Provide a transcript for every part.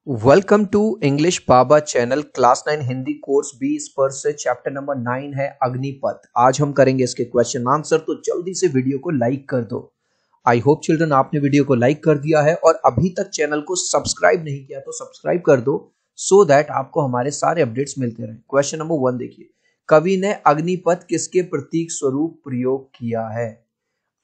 Welcome to English Baba channel class 9 Hindi course B इस पर से चैप्टर नंबर 9 है अग्निपथ। आज हम करेंगे इसके क्वेश्चन आंसर, तो जल्दी से वीडियो को लाइक कर दो। आई होप चिल्ड्रन आपने वीडियो को लाइक कर दिया है और अभी तक चैनल को सब्सक्राइब नहीं किया तो सब्सक्राइब कर दो सो दैट आपको हमारे सारे अपडेट्स मिलते रहे। क्वेश्चन नंबर 1 देखिए, कवि ने अग्निपथ किसके प्रतीक स्वरूप प्रयोग किया है?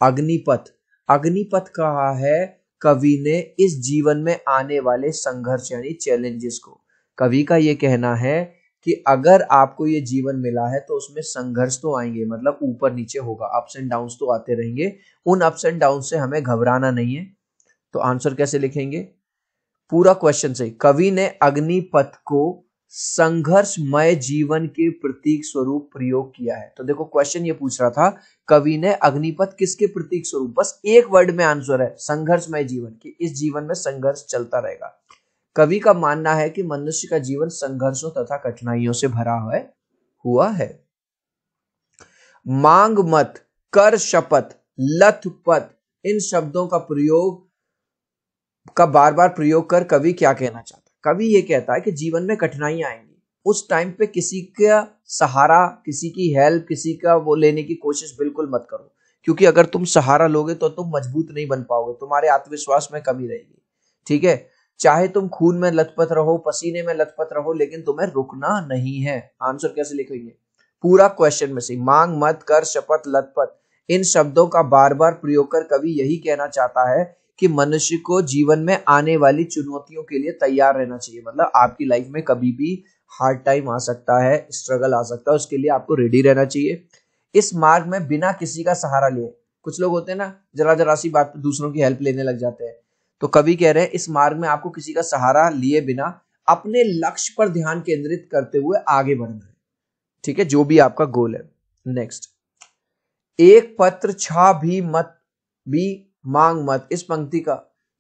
अग्निपथ, अग्निपथ कहा है कवि ने इस जीवन में आने वाले संघर्ष यानी चैलेंजेस को। कवि का ये कहना है कि अगर आपको ये जीवन मिला है तो उसमें संघर्ष तो आएंगे, मतलब ऊपर नीचे होगा, अप्स एंड डाउन्स तो आते रहेंगे। उन अप्स एंड डाउन से हमें घबराना नहीं है। तो आंसर कैसे लिखेंगे? पूरा क्वेश्चन सही। कवि ने अग्निपथ को संघर्षमय जीवन के प्रतीक स्वरूप प्रयोग किया है। तो देखो क्वेश्चन ये पूछ रहा था कवि ने अग्निपथ किसके प्रतीक स्वरूप, बस एक वर्ड में आंसर है संघर्षमय जीवन, कि इस जीवन में संघर्ष चलता रहेगा। कवि का मानना है कि मनुष्य का जीवन संघर्षों तथा कठिनाइयों से भरा हुआ है। मांग मत, कर शपथ, लथपथ, इन शब्दों का बार बार प्रयोग कर कवि क्या कहना चाहता है? कवि ये कहता है कि जीवन में कठिनाइयां आएंगी, उस टाइम पे किसी का सहारा, किसी की हेल्प, किसी का वो लेने की कोशिश बिल्कुल मत करो, क्योंकि अगर तुम सहारा लोगे तो तुम मजबूत नहीं बन पाओगे, तुम्हारे आत्मविश्वास में कमी रहेगी। ठीक है, चाहे तुम खून में लथपथ रहो, पसीने में लथपथ रहो, लेकिन तुम्हें रुकना नहीं है। आंसर कैसे लिखेंगे? पूरा क्वेश्चन में से मांग मत, कर शपथ, लथपथ, इन शब्दों का बार बार प्रयोग कर कवि यही कहना चाहता है कि मनुष्य को जीवन में आने वाली चुनौतियों के लिए तैयार रहना चाहिए। मतलब आपकी लाइफ में कभी भी हार्ड टाइम आ सकता है, स्ट्रगल आ सकता है, उसके लिए आपको रेडी रहना चाहिए। इस मार्ग में बिना किसी का सहारा लिए, कुछ लोग होते हैं ना जरा सी बात पे दूसरों की हेल्प लेने लग जाते हैं, तो कवि कह रहे हैं इस मार्ग में आपको किसी का सहारा लिए बिना अपने लक्ष्य पर ध्यान केंद्रित करते हुए आगे बढ़ना है। ठीक है, जो भी आपका गोल है। नेक्स्ट, एक पत्र छा भी मांग मत। इस पंक्ति का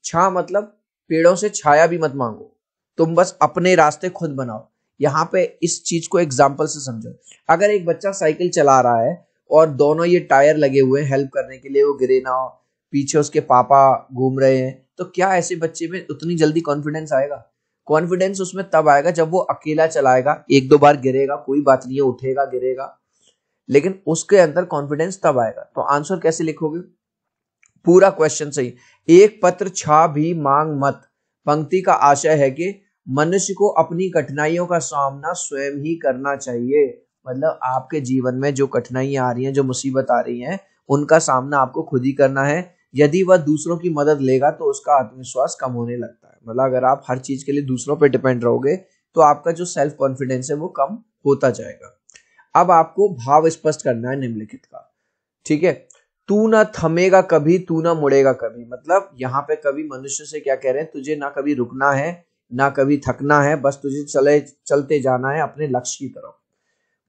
छा मतलब पेड़ों से छाया भी मत मांगो, तुम बस अपने रास्ते खुद बनाओ। यहाँ पे इस चीज को एग्जाम्पल से समझो। अगर एक बच्चा साइकिल चला रहा है और दोनों ये टायर लगे हुए हैं हेल्प करने के लिए, वो गिरे ना हो, पीछे उसके पापा घूम रहे हैं, तो क्या ऐसे बच्चे में उतनी जल्दी कॉन्फिडेंस आएगा? कॉन्फिडेंस उसमें तब आएगा जब वो अकेला चलाएगा, एक दो बार गिरेगा, कोई बात नहीं है, उठेगा गिरेगा, लेकिन उसके अंदर कॉन्फिडेंस तब आएगा। तो आंसर कैसे लिखोगे? पूरा क्वेश्चन सही। एक पत्र छा भी मांग मत, पंक्ति का आशय है कि मनुष्य को अपनी कठिनाइयों का सामना स्वयं ही करना चाहिए। मतलब आपके जीवन में जो कठिनाइयां आ रही हैं, जो मुसीबत आ रही हैं, उनका सामना आपको खुद ही करना है। यदि वह दूसरों की मदद लेगा तो उसका आत्मविश्वास कम होने लगता है। मतलब अगर आप हर चीज के लिए दूसरों पर डिपेंड रहोगे तो आपका जो सेल्फ कॉन्फिडेंस है वो कम होता जाएगा। अब आपको भाव स्पष्ट करना है निम्नलिखित का। ठीक है, तू ना थमेगा कभी, तू ना मुड़ेगा कभी। मतलब यहाँ पे कवि मनुष्य से क्या कह रहे हैं? तुझे ना कभी रुकना है, ना कभी थकना है, बस तुझे चलते जाना है अपने लक्ष्य की तरफ।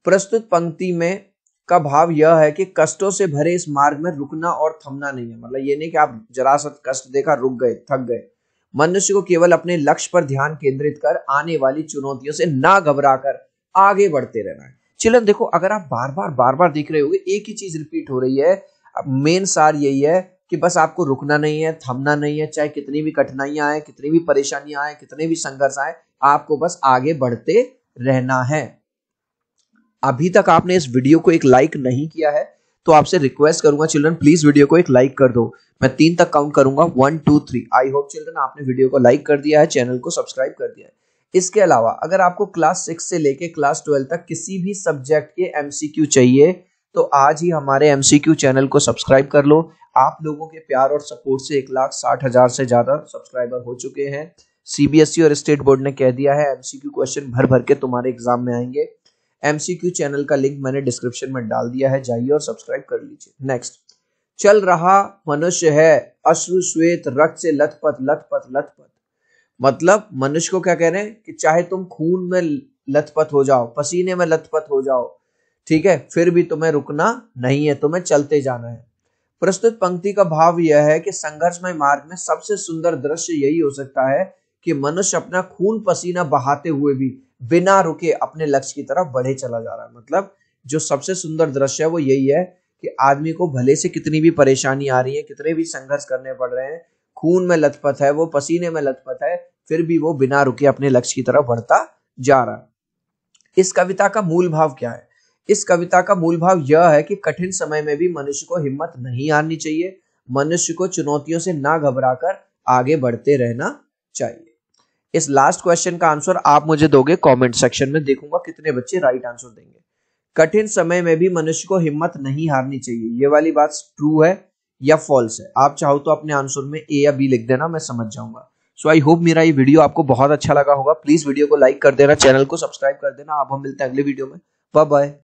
प्रस्तुत पंक्ति में का भाव यह है कि कष्टों से भरे इस मार्ग में रुकना और थमना नहीं है। मतलब ये नहीं कि आप जरा सा कष्ट देखा रुक गए, थक गए। मनुष्य को केवल अपने लक्ष्य पर ध्यान केंद्रित कर आने वाली चुनौतियों से ना घबराकर आगे बढ़ते रहना है। चिल्ड्रन देखो, अगर आप बार बार देख रहे होगे एक ही चीज रिपीट हो रही है, मेन सार यही है कि बस आपको रुकना नहीं है, थमना नहीं है, चाहे कितनी भी कठिनाइयां आए, कितनी भी परेशानियां आए, कितने भी संघर्ष आए, आपको बस आगे बढ़ते रहना है। अभी तक आपने इस वीडियो को एक लाइक नहीं किया है तो आपसे रिक्वेस्ट करूंगा चिल्ड्रन, प्लीज वीडियो को एक लाइक कर दो। मैं 3 तक काउंट करूंगा, 1 2 3। आई होप चिल्ड्रन आपने वीडियो को लाइक कर दिया है, चैनल को सब्सक्राइब कर दिया है। इसके अलावा अगर आपको क्लास 6 से लेके क्लास 12 तक किसी भी सब्जेक्ट के एमसीक्यू चाहिए तो आज ही हमारे एमसीक्यू चैनल को सब्सक्राइब कर लो। आप लोगों के प्यार और सपोर्ट से 1,60,000 से ज्यादा सब्सक्राइबर हो चुके हैं। सीबीएसई और स्टेट बोर्ड ने कह दिया है एमसीक्यू क्वेश्चन भर भर के तुम्हारे एग्जाम में आएंगे। एमसीक्यू चैनल का लिंक मैंने डिस्क्रिप्शन में डाल दिया है, जाइए और सब्सक्राइब कर लीजिए। नेक्स्ट, चल रहा मनुष्य है अश्रु श्वेत रक्त से लथपथ लथपथ लथपथ। मतलब मनुष्य को क्या कह रहे हैं कि चाहे तुम खून में लथपथ हो जाओ, पसीने में लथपथ हो जाओ, ठीक है, फिर भी तुम्हें रुकना नहीं है, तुम्हें चलते जाना है। प्रस्तुत पंक्ति का भाव यह है कि संघर्षमय मार्ग में सबसे सुंदर दृश्य यही हो सकता है कि मनुष्य अपना खून पसीना बहाते हुए भी बिना रुके अपने लक्ष्य की तरफ बढ़े चला जा रहा है। मतलब जो सबसे सुंदर दृश्य है वो यही है कि आदमी को भले से कितनी भी परेशानी आ रही है, कितने भी संघर्ष करने पड़ रहे हैं, खून में लथपथ है, वो पसीने में लथपथ है, फिर भी वो बिना रुके अपने लक्ष्य की तरफ बढ़ता जा रहा है। इस कविता का मूल भाव क्या है? इस कविता का मूल भाव यह है कि कठिन समय में भी मनुष्य को हिम्मत नहीं हारनी चाहिए, मनुष्य को चुनौतियों से ना घबराकर आगे बढ़ते रहना चाहिए। इस लास्ट क्वेश्चन का आंसर आप मुझे दोगे कमेंट सेक्शन में, देखूंगा कितने बच्चे राइट आंसर देंगे। कठिन समय में भी मनुष्य को हिम्मत नहीं हारनी चाहिए, ये वाली बात ट्रू है या फॉल्स है? आप चाहो तो अपने आंसर में ए या बी लिख देना, मैं समझ जाऊंगा। सो आई होप मेरा ये वीडियो आपको बहुत अच्छा लगा होगा। प्लीज वीडियो को लाइक कर देना, चैनल को सब्सक्राइब कर देना। अब हम मिलते हैं अगले वीडियो में। Bye bye.